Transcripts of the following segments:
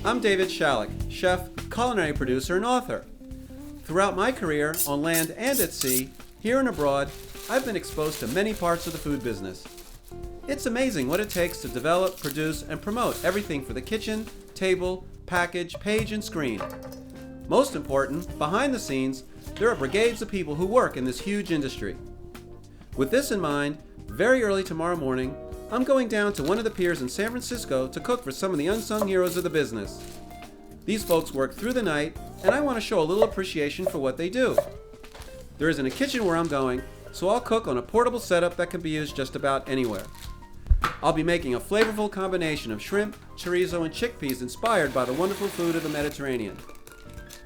I'm David Shalleck, chef, culinary producer, and author. Throughout my career, on land and at sea, here and abroad, I've been exposed to many parts of the food business. It's amazing what it takes to develop, produce, and promote everything for the kitchen, table, package, page, and screen. Most important, behind the scenes, there are brigades of people who work in this huge industry. With this in mind, very early tomorrow morning, I'm going down to one of the piers in San Francisco to cook for some of the unsung heroes of the business. These folks work through the night, and I want to show a little appreciation for what they do. There isn't a kitchen where I'm going, so I'll cook on a portable setup that can be used just about anywhere. I'll be making a flavorful combination of shrimp, chorizo, and chickpeas inspired by the wonderful food of the Mediterranean.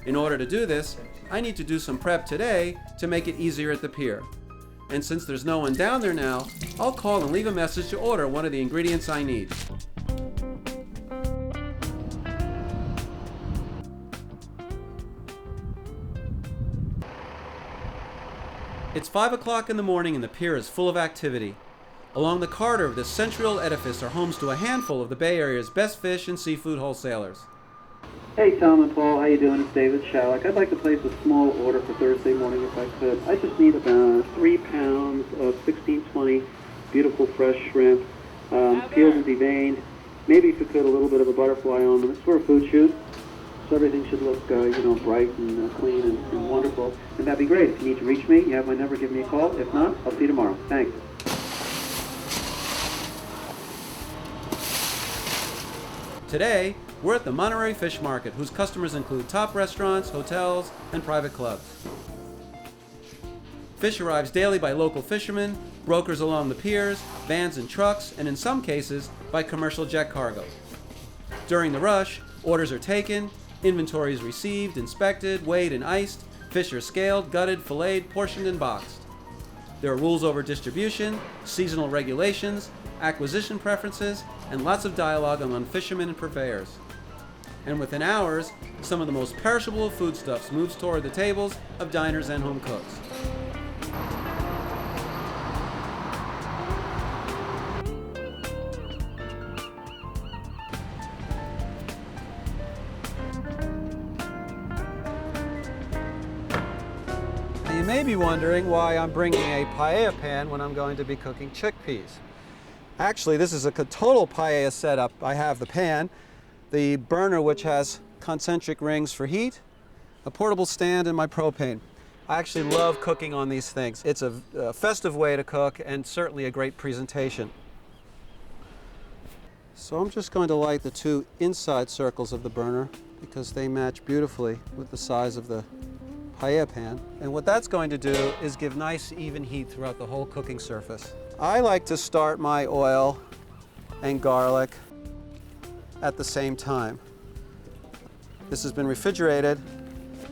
In order to do this, I need to do some prep today to make it easier at the pier. And since there's no one down there now, I'll call and leave a message to order one of the ingredients I need. It's 5 o'clock in the morning and the pier is full of activity. Along the corridor of this century-old edifice are homes to a handful of the Bay Area's best fish and seafood wholesalers. Hey Tom and Paul, how you doing? It's David Shalleck. I'd like to place a small order for Thursday morning if I could. I just need about 3 pounds of 1620 beautiful fresh shrimp, peeled and deveined. Maybe if you could, a little bit of a butterfly on them. It's for a food shoot, so everything should look bright and clean and wonderful. And that'd be great. If you need to reach me, you have my number, give me a call. If not, I'll see you tomorrow. Thanks. Today, we're at the Monterey Fish Market, whose customers include top restaurants, hotels, and private clubs. Fish arrives daily by local fishermen, brokers along the piers, vans and trucks, and in some cases, by commercial jet cargo. During the rush, orders are taken, inventory is received, inspected, weighed, and iced, fish are scaled, gutted, filleted, portioned, and boxed. There are rules over distribution, seasonal regulations, acquisition preferences, and lots of dialogue among fishermen and purveyors. And within hours, some of the most perishable of foodstuffs moves toward the tables of diners and home cooks. You may be wondering why I'm bringing a paella pan when I'm going to be cooking chickpeas. Actually, this is a total paella setup. I have the pan, the burner which has concentric rings for heat, a portable stand, and my propane. I actually love cooking on these things. It's a festive way to cook and certainly a great presentation. So I'm just going to light the 2 inside circles of the burner because they match beautifully with the size of the paella pan. And what that's going to do is give nice even heat throughout the whole cooking surface. I like to start my oil and garlic at the same time. This has been refrigerated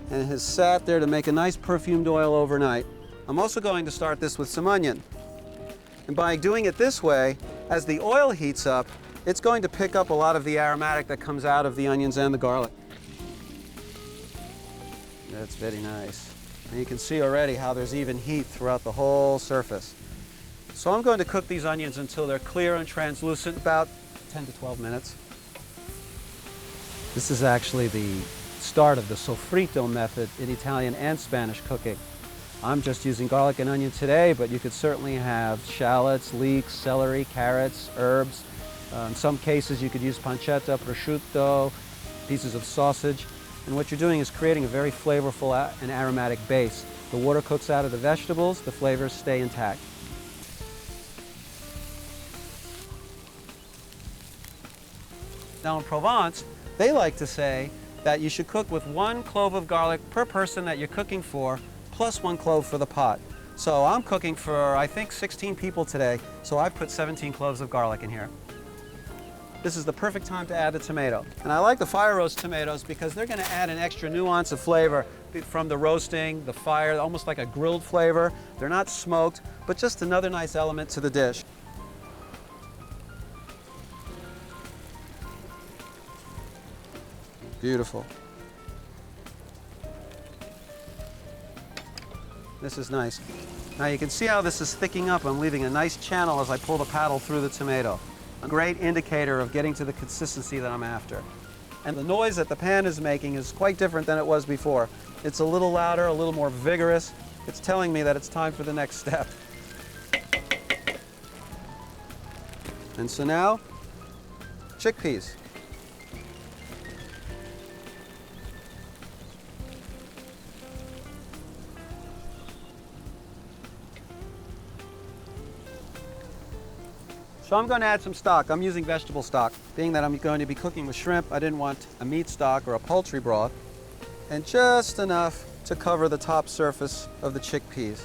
and it has sat there to make a nice perfumed oil overnight. I'm also going to start this with some onion. And by doing it this way, as the oil heats up, it's going to pick up a lot of the aromatic that comes out of the onions and the garlic. That's very nice. And you can see already how there's even heat throughout the whole surface. So I'm going to cook these onions until they're clear and translucent, about 10 to 12 minutes. This is actually the start of the sofrito method in Italian and Spanish cooking. I'm just using garlic and onion today, but you could certainly have shallots, leeks, celery, carrots, herbs. In some cases you could use pancetta, prosciutto, pieces of sausage. And what you're doing is creating a very flavorful and aromatic base. The water cooks out of the vegetables, the flavors stay intact. Now in Provence, they like to say that you should cook with 1 clove of garlic per person that you're cooking for, plus 1 clove for the pot. So I'm cooking for, I think, 16 people today, so I've put 17 cloves of garlic in here. This is the perfect time to add the tomato. And I like the fire roast tomatoes because they're going to add an extra nuance of flavor from the roasting, the fire, almost like a grilled flavor. They're not smoked, but just another nice element to the dish. Beautiful. This is nice. Now you can see how this is thicking up. I'm leaving a nice channel as I pull the paddle through the tomato. A great indicator of getting to the consistency that I'm after. And the noise that the pan is making is quite different than it was before. It's a little louder, a little more vigorous. It's telling me that it's time for the next step. And so now, chickpeas. So I'm going to add some stock. I'm using vegetable stock. Being that I'm going to be cooking with shrimp, I didn't want a meat stock or a poultry broth. And just enough to cover the top surface of the chickpeas.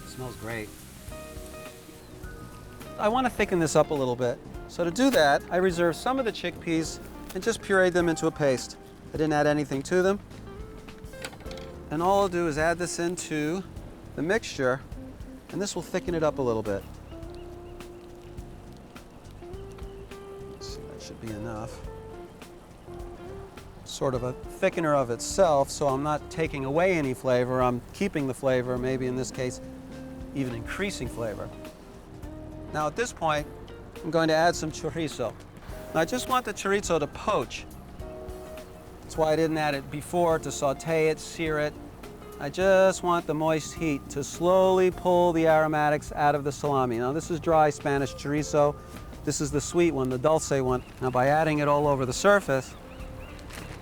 It smells great. I want to thicken this up a little bit. So to do that, I reserved some of the chickpeas and just pureed them into a paste. I didn't add anything to them. And all I'll do is add this into the mixture, and this will thicken it up a little bit. Let's see, that should be enough. Sort of a thickener of itself, so I'm not taking away any flavor, I'm keeping the flavor, maybe in this case, even increasing flavor. Now at this point, I'm going to add some chorizo. Now I just want the chorizo to poach. That's why I didn't add it before, to saute it, sear it. I just want the moist heat to slowly pull the aromatics out of the salami. Now this is dry Spanish chorizo. This is the sweet one, the dulce one. Now by adding it all over the surface,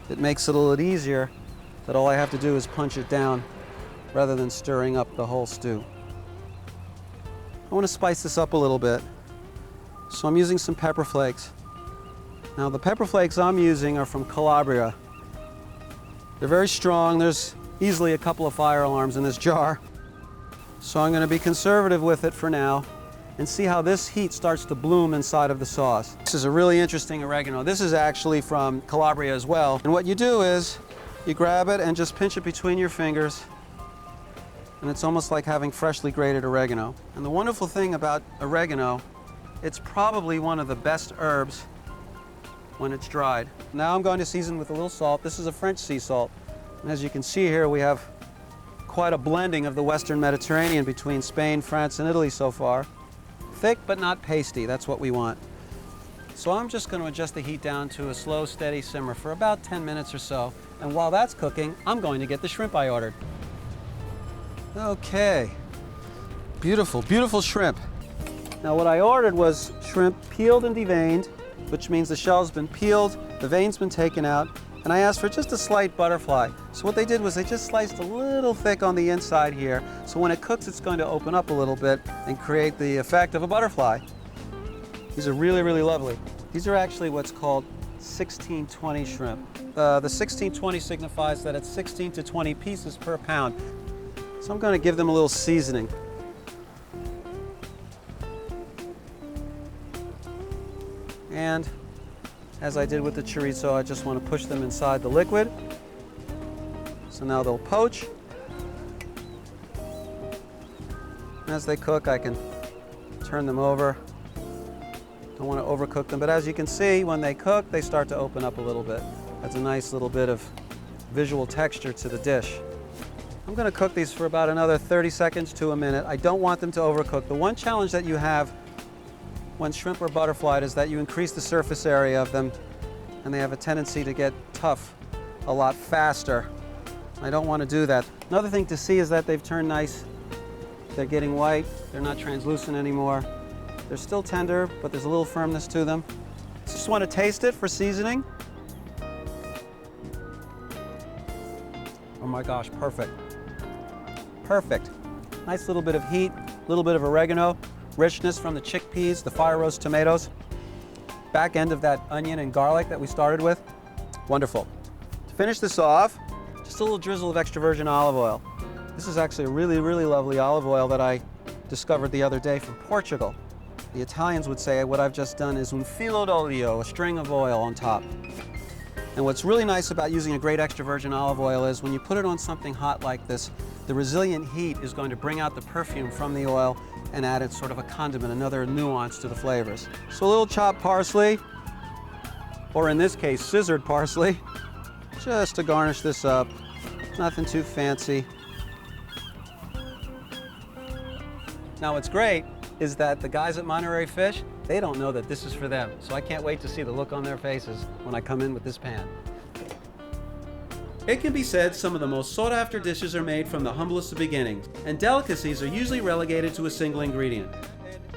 it makes it a little easier that all I have to do is punch it down rather than stirring up the whole stew. I want to spice this up a little bit, so I'm using some pepper flakes. Now the pepper flakes I'm using are from Calabria. They're very strong. There's easily a couple of fire alarms in this jar. So I'm going to be conservative with it for now and see how this heat starts to bloom inside of the sauce. This is a really interesting oregano. This is actually from Calabria as well. And what you do is you grab it and just pinch it between your fingers, and it's almost like having freshly grated oregano. And the wonderful thing about oregano, it's probably one of the best herbs when it's dried. Now I'm going to season with a little salt. This is a French sea salt. And as you can see here, we have quite a blending of the Western Mediterranean between Spain, France, and Italy so far. Thick but not pasty, that's what we want. So I'm just going to adjust the heat down to a slow, steady simmer for about 10 minutes or so. And while that's cooking, I'm going to get the shrimp I ordered. Okay, beautiful, beautiful shrimp. Now what I ordered was shrimp peeled and deveined, which means the shell's been peeled, the vein's been taken out, and I asked for just a slight butterfly. So what they did was they just sliced a little thick on the inside here, so when it cooks it's going to open up a little bit and create the effect of a butterfly. These are really, really lovely. These are actually what's called 1620 shrimp. The 1620 signifies that it's 16 to 20 pieces per pound. So I'm going to give them a little seasoning. And as I did with the chorizo, I just want to push them inside the liquid. So now they'll poach. As they cook, I can turn them over. Don't want to overcook them, but as you can see, when they cook, they start to open up a little bit. That's a nice little bit of visual texture to the dish. I'm going to cook these for about another 30 seconds to a minute. I don't want them to overcook. The one challenge that you have when shrimp are butterflied is that you increase the surface area of them, and they have a tendency to get tough a lot faster. I don't want to do that. Another thing to see is that they've turned nice. They're getting white. They're not translucent anymore. They're still tender, but there's a little firmness to them. Just want to taste it for seasoning. Oh my gosh, perfect. Perfect. Nice little bit of heat, a little bit of oregano, richness from the chickpeas, the fire roast tomatoes, back end of that onion and garlic that we started with. Wonderful. To finish this off, just a little drizzle of extra virgin olive oil. This is actually a really, really lovely olive oil that I discovered the other day from Portugal. The Italians would say what I've just done is un filo d'olio, a string of oil on top. And what's really nice about using a great extra virgin olive oil is when you put it on something hot like this, the resilient heat is going to bring out the perfume from the oil and add it sort of a condiment, another nuance to the flavors. So a little chopped parsley, or in this case, scissored parsley, just to garnish this up. Nothing too fancy. Now what's great is that the guys at Monterey Fish, they don't know that this is for them. So I can't wait to see the look on their faces when I come in with this pan. It can be said some of the most sought after dishes are made from the humblest of beginnings, and delicacies are usually relegated to a single ingredient.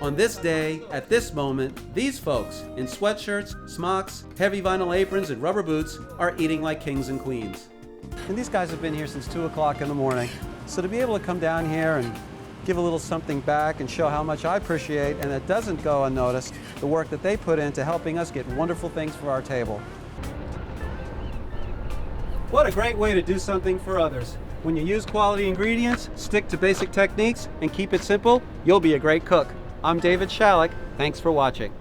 On this day, at this moment, these folks, in sweatshirts, smocks, heavy vinyl aprons, and rubber boots, are eating like kings and queens. And these guys have been here since 2 o'clock in the morning, so to be able to come down here and give a little something back and show how much I appreciate, and it doesn't go unnoticed, the work that they put into helping us get wonderful things for our table. What a great way to do something for others. When you use quality ingredients, stick to basic techniques, and keep it simple, you'll be a great cook. I'm David Shalleck. Thanks for watching.